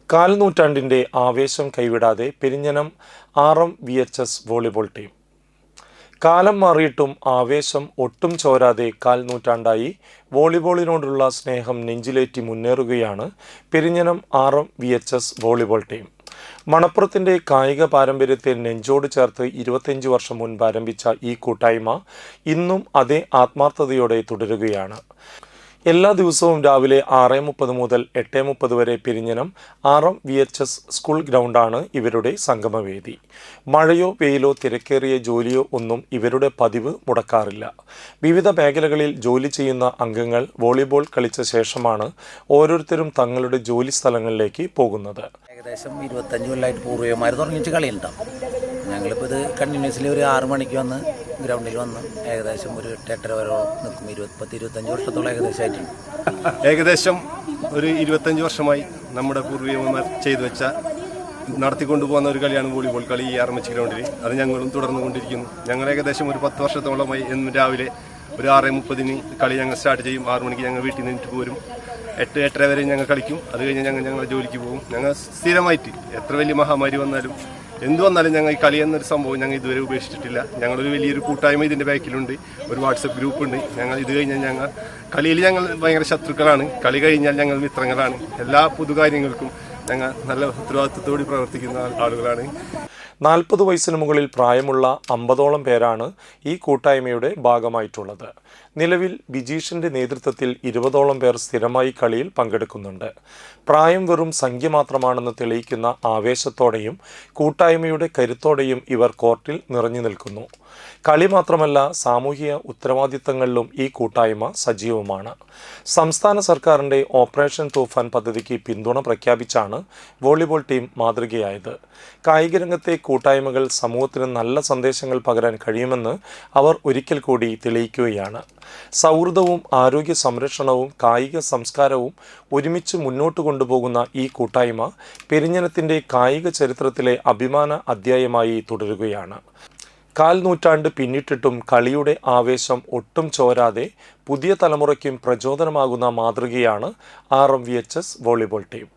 കാൽനൂറ്റാണ്ടിൻ്റെ ആവേശം കൈവിടാതെ Perinjanam RMVHS volleyball team. കാലം മാറിയിട്ടും ആവേശം ഒട്ടും ചോരാതെ കാൽനൂറ്റാണ്ടായി വോളിബോളിനോടുള്ള സ്നേഹം നെഞ്ചിലേറ്റി മുന്നേറുകയാണ് പെരിഞ്ഞനം RMVHS വോളിബോൾ ടീം. മണപ്പുറത്തിൻ്റെ കായിക പാരമ്പര്യത്തെ നെഞ്ചോട് ചേർത്ത് 25 വർഷം മുൻപ് ആരംഭിച്ച ഈ കൂട്ടായ്മ ഇന്നും അതേ ആത്മാർത്ഥതയോടെ തുടരുകയാണ്. എല്ലാ ദിവസവും രാവിലെ 6:30 മുതൽ 8:30 വരെ പെരിഞ്ഞനം RMVHS സ്കൂൾ ഗ്രൗണ്ടാണ് ഇവരുടെ സംഗമവേദി. മഴയോ വെയിലോ തിരക്കേറിയ ജോലിയോ ഒന്നും ഇവരുടെ പതിവ് മുടക്കാറില്ല. വിവിധ മേഖലകളിൽ ജോലി ചെയ്യുന്ന അംഗങ്ങൾ വോളിബോൾ കളിച്ച ശേഷമാണ് ഓരോരുത്തരും തങ്ങളുടെ ജോലി സ്ഥലങ്ങളിലേക്ക് പോകുന്നത്. ഏകദേശം 25 കൊല്ലമായിട്ട് പൂർവികന്മാർ തുടങ്ങിയിട്ട് കളിയുണ്ടാവും. ഞങ്ങളിപ്പോൾ ഇത് കണ്ടിന്യൂസ്ലി ഒരു 6 മണിക്ക് വന്ന് ഗ്രൗണ്ടിൽ വന്ന് ഏകദേശം ഒരു 8:30 വരെ നിൽക്കും. 25 വർഷത്തോളം ഏകദേശമായിട്ടുണ്ട്. ഏകദേശം ഒരു 25 വർഷമായി നമ്മുടെ പൂർവികന്മാർ ചെയ്തു വെച്ച നടത്തിക്കൊണ്ടുപോകുന്ന ഒരു കളിയാണ് വോളിബോൾ കളി ഈ RMH ഗ്രൗണ്ടിൽ. അത് ഞങ്ങളും തുടർന്നുകൊണ്ടിരിക്കുന്നു. ഞങ്ങൾ ഏകദേശം ഒരു 10 വർഷത്തോളമായി എന്നും രാവിലെ ഒരു 6:30 കളി ഞങ്ങൾ സ്റ്റാർട്ട് ചെയ്യും. 6 മണിക്ക് ഞങ്ങൾ വീട്ടിൽ നിന്നിട്ട് പോരും. 8-8:30 വരെ ഞങ്ങൾ കളിക്കും. അത് കഴിഞ്ഞ് ഞങ്ങളുടെ ജോലിക്ക് പോകും. ഞങ്ങൾ സ്ഥിരമായിട്ട് എത്ര വലിയ മഹാമാരി വന്നാലും എന്തു വന്നാലും ഞങ്ങൾ ഈ കളി എന്നൊരു സംഭവം ഞങ്ങൾ ഇതുവരെ ഉപേക്ഷിച്ചിട്ടില്ല. ഞങ്ങളൊരു വലിയൊരു കൂട്ടായ്മ ഇതിൻ്റെ ബാക്കിലുണ്ട്. ഒരു വാട്സപ്പ് ഗ്രൂപ്പുണ്ട്. ഞങ്ങൾ ഇത് കഴിഞ്ഞാൽ ഞങ്ങൾ കളിയിൽ ഞങ്ങൾ ഭയങ്കര ശത്രുക്കളാണ്. കളി കഴിഞ്ഞാൽ ഞങ്ങൾ മിത്രങ്ങളാണ്. എല്ലാ പൊതുകാര്യങ്ങൾക്കും ഞങ്ങൾ നല്ല ഉത്തരവാദിത്വത്തോടെ പ്രവർത്തിക്കുന്ന ആളുകളാണ്. 40 വയസ്സിന് മുകളിൽ പ്രായമുള്ള 50ഓളം പേരാണ് ഈ കൂട്ടായ്മയുടെ ഭാഗമായിട്ടുള്ളത്. നിലവിൽ ബിജീഷിൻ്റെ നേതൃത്വത്തിൽ 20ഓളം പേർ സ്ഥിരമായി കളിയിൽ പങ്കെടുക്കുന്നുണ്ട്. പ്രായം വെറും സംഖ്യ മാത്രമാണെന്ന് തെളിയിക്കുന്ന ആവേശത്തോടെയും കൂട്ടായ്മയുടെ കരുത്തോടെയും ഇവർ കോർട്ടിൽ നിറഞ്ഞു നിൽക്കുന്നു. കളി മാത്രമല്ല, സാമൂഹിക ഉത്തരവാദിത്തങ്ങളിലും ഈ കൂട്ടായ്മ സജീവമാണ്. സംസ്ഥാന സർക്കാരിൻ്റെ ഓപ്പറേഷൻ തൂഫാൻ പദ്ധതിക്ക് പിന്തുണ പ്രഖ്യാപിച്ചാണ് വോളിബോൾ ടീം മാതൃകയായത്. കായിക രംഗത്തെ കൂട്ടായ്മകൾ സമൂഹത്തിന് നല്ല സന്ദേശങ്ങൾ പകരാൻ കഴിയുമെന്ന് അവർ ഒരിക്കൽ കൂടി തെളിയിക്കുകയാണ്. സൗഹൃദവും ആരോഗ്യ സംരക്ഷണവും കായിക സംസ്കാരവും ഒരുമിച്ച് മുന്നോട്ട് കൊണ്ടുപോകുന്ന ഈ കൂട്ടായ്മ പെരിഞ്ഞനത്തിൻ്റെ കായിക ചരിത്രത്തിലെ അഭിമാന അധ്യായമായി തുടരുകയാണ്. കാൽനൂറ്റാണ്ട് പിന്നിട്ടിട്ടും കളിയുടെ ആവേശം ഒട്ടും ചോരാതെ പുതിയ തലമുറയ്ക്കും പ്രചോദനമാകുന്ന മാതൃകയാണ് RMVHS വോളിബോൾ ടീം.